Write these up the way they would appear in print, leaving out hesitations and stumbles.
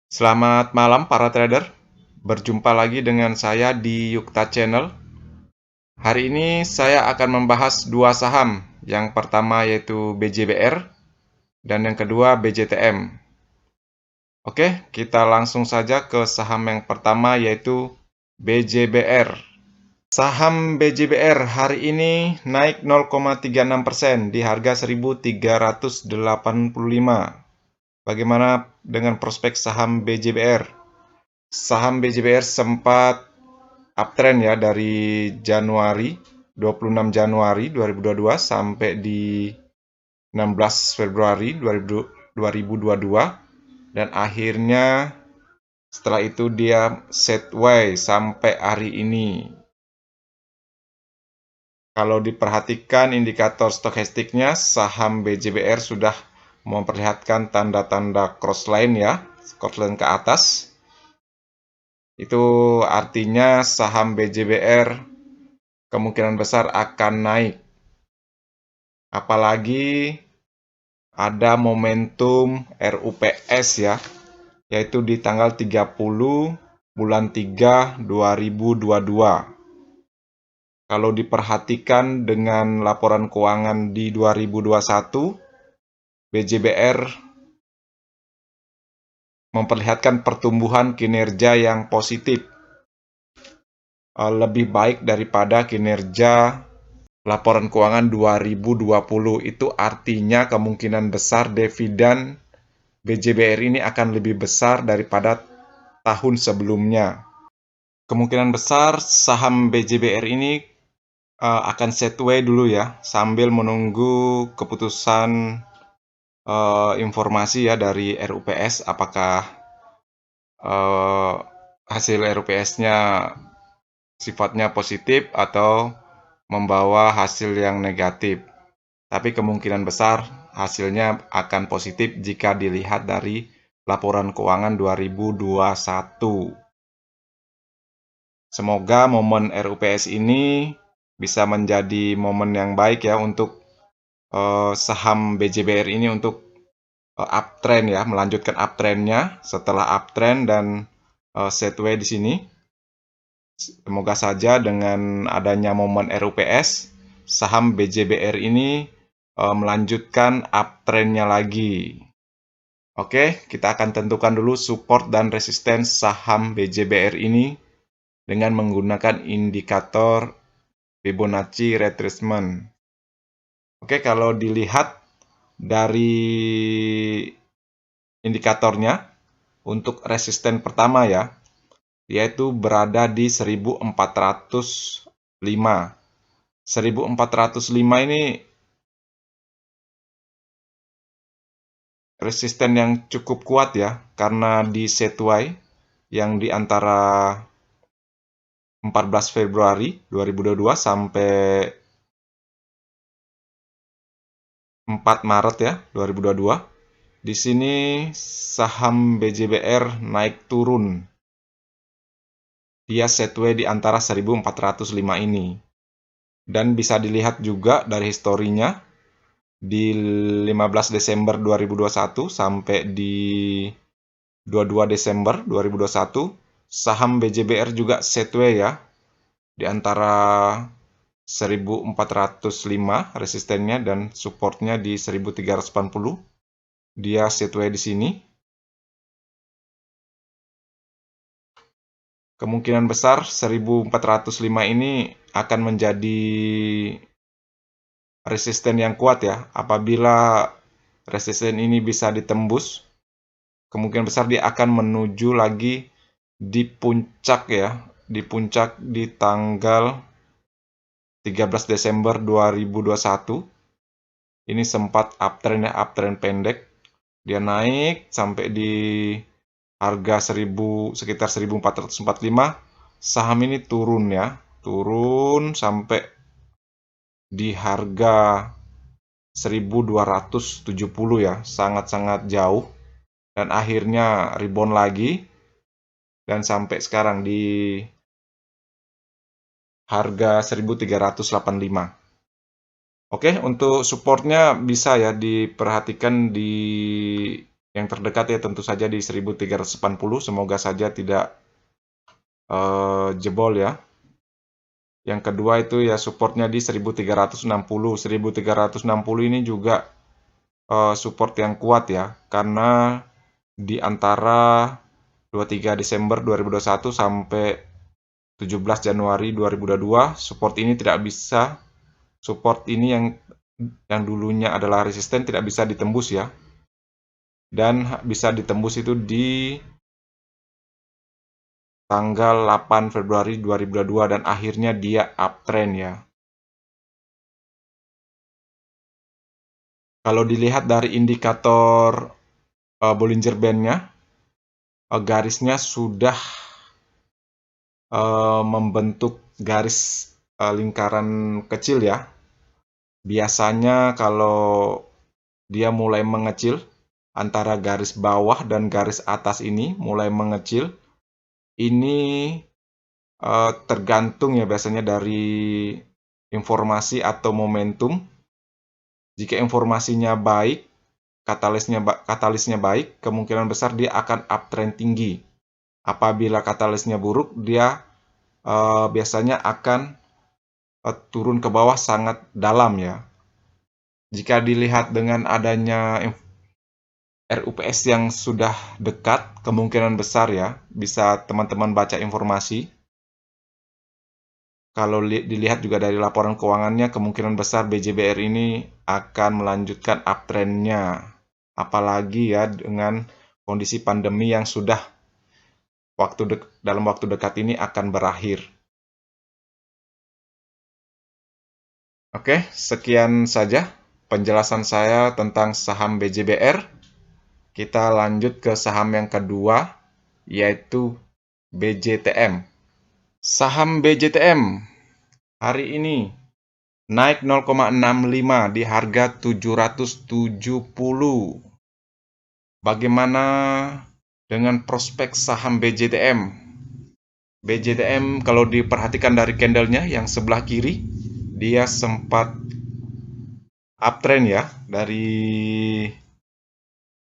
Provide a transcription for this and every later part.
Selamat malam para trader. Berjumpa lagi dengan saya di Yukta Channel. Hari ini saya akan membahas dua saham. Yang pertama yaitu BJBR dan yang kedua BJTM. Oke, kita langsung saja ke saham yang pertama yaitu BJBR. Saham BJBR hari ini naik 0,36% di harga 1.385. Bagaimana dengan prospek saham BJBR? Saham BJBR sempat uptrend ya dari Januari 26 Januari 2022 sampai di 16 Februari 2022 dan akhirnya setelah itu dia sideways sampai hari ini. Kalau diperhatikan indikator stokastiknya, saham BJBR sudah memperlihatkan tanda-tanda crossline ya, crossline ke atas. Itu artinya saham BJBR kemungkinan besar akan naik. Apalagi ada momentum RUPS ya, yaitu di tanggal 30 bulan 3 2022. Kalau diperhatikan dengan laporan keuangan di 2021, BJBR memperlihatkan pertumbuhan kinerja yang positif, lebih baik daripada kinerja laporan keuangan 2020. Itu artinya kemungkinan besar dividen BJBR ini akan lebih besar daripada tahun sebelumnya. Kemungkinan besar saham BJBR ini akan setway dulu ya, sambil menunggu keputusan informasi ya dari RUPS, apakah hasil RUPS-nya sifatnya positif atau membawa hasil yang negatif. Tapi kemungkinan besar hasilnya akan positif jika dilihat dari laporan keuangan 2021. Semoga momen RUPS ini bisa menjadi momen yang baik ya untuk saham BJBR ini untuk uptrend ya, melanjutkan uptrendnya setelah uptrend dan sideways di sini. Semoga saja dengan adanya momen RUPS, saham BJBR ini melanjutkan uptrendnya lagi. Oke, kita akan tentukan dulu support dan resisten saham BJBR ini dengan menggunakan indikator Fibonacci retracement. Oke, kalau dilihat dari indikatornya, untuk resisten pertama ya, yaitu berada di 1405. 1405 ini resisten yang cukup kuat ya, karena di setway yang di antara 14 Februari 2022 sampai 4 Maret ya 2022. Di sini saham BJBR naik turun. Dia setway di antara 1405 ini. Dan bisa dilihat juga dari historinya di 15 Desember 2021 sampai di 22 Desember 2021, saham BJBR juga setway ya, di antara 1405 resistennya dan supportnya di 1380. Dia setway di sini. Kemungkinan besar 1405 ini akan menjadi resisten yang kuat ya. Apabila resisten ini bisa ditembus, kemungkinan besar dia akan menuju lagi di puncak ya, di puncak di tanggal 13 Desember 2021. Ini sempat uptrend ya, uptrend pendek. Dia naik sampai di harga sekitar 1445. Saham ini turun ya, turun sampai di harga 1270 ya, sangat-sangat jauh, dan akhirnya rebound lagi dan sampai sekarang di harga 1385. Oke, untuk supportnya bisa ya diperhatikan di Yang terdekat ya tentu saja di 1380, semoga saja tidak jebol ya. Yang kedua itu ya supportnya di 1360. 1360 ini juga support yang kuat ya, karena di antara 23 Desember 2021 sampai 17 Januari 2022 support ini tidak bisa, support ini yang dulunya adalah resisten tidak bisa ditembus ya, dan bisa ditembus itu di tanggal 8 Februari 2022 dan akhirnya dia uptrend ya. Kalau dilihat dari indikator Bollinger Band-nya, garisnya sudah membentuk garis lingkaran kecil ya. Biasanya kalau dia mulai mengecil, antara garis bawah dan garis atas ini mulai mengecil, ini tergantung ya biasanya dari informasi atau momentum. Jika informasinya baik, katalisnya baik, kemungkinan besar dia akan uptrend tinggi. Apabila katalisnya buruk, dia biasanya akan turun ke bawah sangat dalam ya. Jika dilihat dengan adanya RUPS yang sudah dekat, kemungkinan besar ya, bisa teman-teman baca informasi. Kalau dilihat juga dari laporan keuangannya, kemungkinan besar BJBR ini akan melanjutkan uptrend-nya. Apalagi ya dengan kondisi pandemi yang sudah dalam waktu dekat ini akan berakhir. Oke, sekian saja penjelasan saya tentang saham BJBR. Kita lanjut ke saham yang kedua, yaitu BJTM. Saham BJTM hari ini naik 0,65 di harga 770. Bagaimana dengan prospek saham BJTM? BJTM kalau diperhatikan dari candlenya yang sebelah kiri, dia sempat uptrend ya dari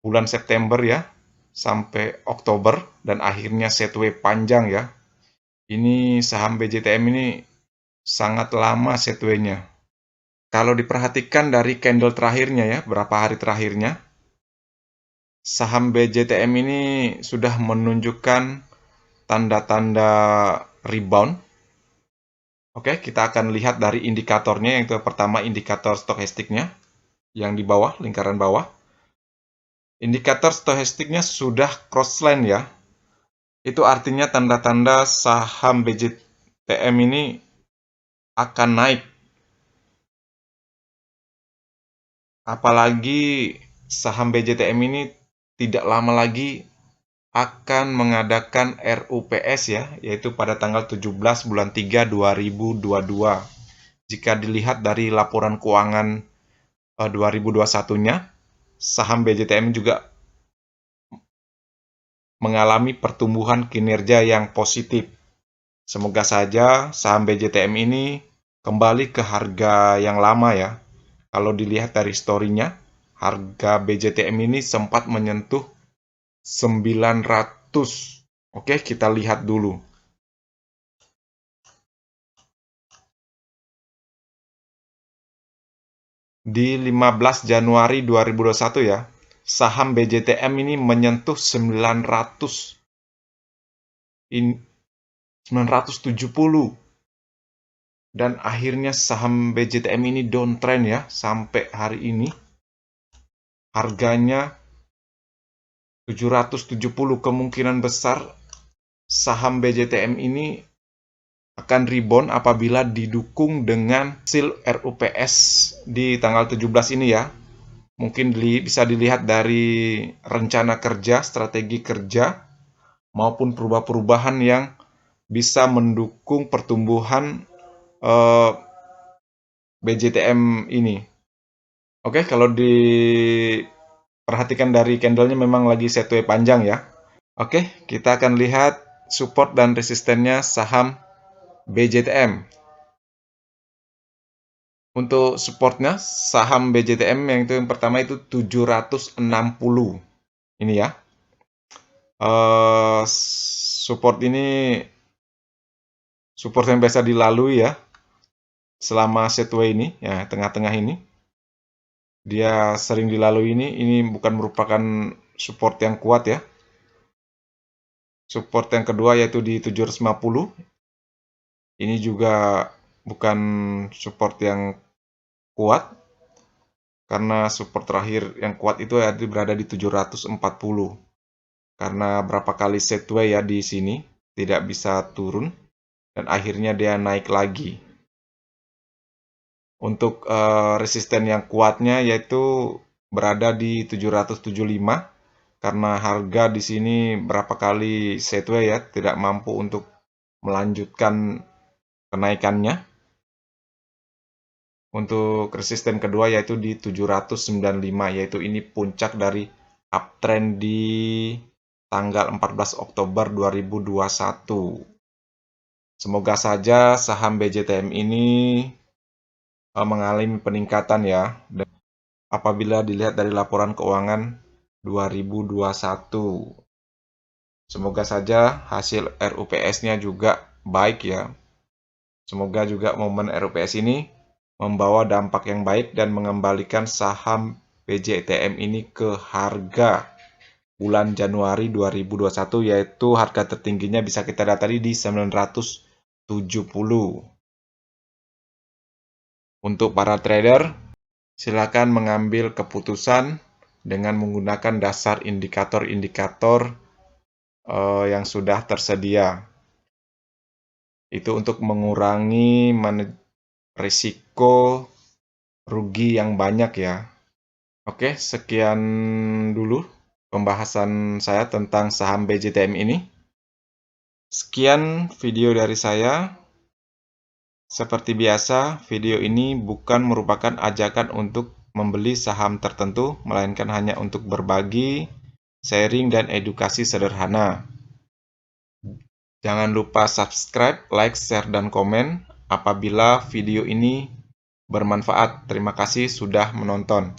bulan September ya sampai Oktober dan akhirnya setway panjang ya. Ini saham BJTM ini sangat lama setway-nya. Kalau diperhatikan dari candle terakhirnya ya, berapa hari terakhirnya, saham BJTM ini sudah menunjukkan tanda-tanda rebound. Oke, kita akan lihat dari indikatornya, yang pertama indikator stokastiknya yang di bawah, lingkaran bawah. Indikator stokastiknya sudah crossline ya. Itu artinya tanda-tanda saham BJTM ini akan naik. Apalagi saham BJTM ini tidak lama lagi akan mengadakan RUPS ya, yaitu pada tanggal 17 bulan 3 2022. Jika dilihat dari laporan keuangan 2021-nya, saham BJTM juga mengalami pertumbuhan kinerja yang positif. Semoga saja saham BJTM ini kembali ke harga yang lama ya. Kalau dilihat dari historinya, harga BJTM ini sempat menyentuh 900. Oke, kita lihat dulu. Di 15 Januari 2021 ya, saham BJTM ini menyentuh 970. Dan akhirnya saham BJTM ini downtrend ya sampai hari ini. Harganya 770, kemungkinan besar saham BJTM ini akan rebound apabila didukung dengan hasil RUPS di tanggal 17 ini ya. Mungkin bisa dilihat dari rencana kerja, strategi kerja, maupun perubahan-perubahan yang bisa mendukung pertumbuhan BJTM ini. Oke, kalau diperhatikan dari candlenya memang lagi setway panjang ya. Oke, kita akan lihat support dan resistennya saham BJTM. Untuk supportnya, saham BJTM yang pertama itu 760. Ini ya. Support ini support yang biasa dilalui ya selama setway ini, ya tengah-tengah ini. Dia sering dilalui ini bukan merupakan support yang kuat ya. Support yang kedua yaitu di 750. Ini juga bukan support yang kuat, karena support terakhir yang kuat itu berada di 740. Karena berapa kali setway ya di sini tidak bisa turun dan akhirnya dia naik lagi. Untuk resisten yang kuatnya yaitu berada di 775, karena harga di sini berapa kali setway ya tidak mampu untuk melanjutkan kenaikannya. Untuk resisten kedua yaitu di 795, yaitu ini puncak dari uptrend di tanggal 14 Oktober 2021. Semoga saja saham BJTM ini mengalami peningkatan ya, dan apabila dilihat dari laporan keuangan 2021. Semoga saja hasil RUPS-nya juga baik ya. Semoga juga momen RUPS ini membawa dampak yang baik dan mengembalikan saham BJTM ini ke harga bulan Januari 2021, yaitu harga tertingginya bisa kita dapati di 970. Untuk para trader, silakan mengambil keputusan dengan menggunakan dasar indikator-indikator yang sudah tersedia. Itu untuk mengurangi risiko rugi yang banyak ya. Oke, sekian dulu pembahasan saya tentang saham BJTM ini. Sekian video dari saya. Seperti biasa, video ini bukan merupakan ajakan untuk membeli saham tertentu, melainkan hanya untuk berbagi, sharing, dan edukasi sederhana. Jangan lupa subscribe, like, share, dan komen apabila video ini bermanfaat. Terima kasih sudah menonton.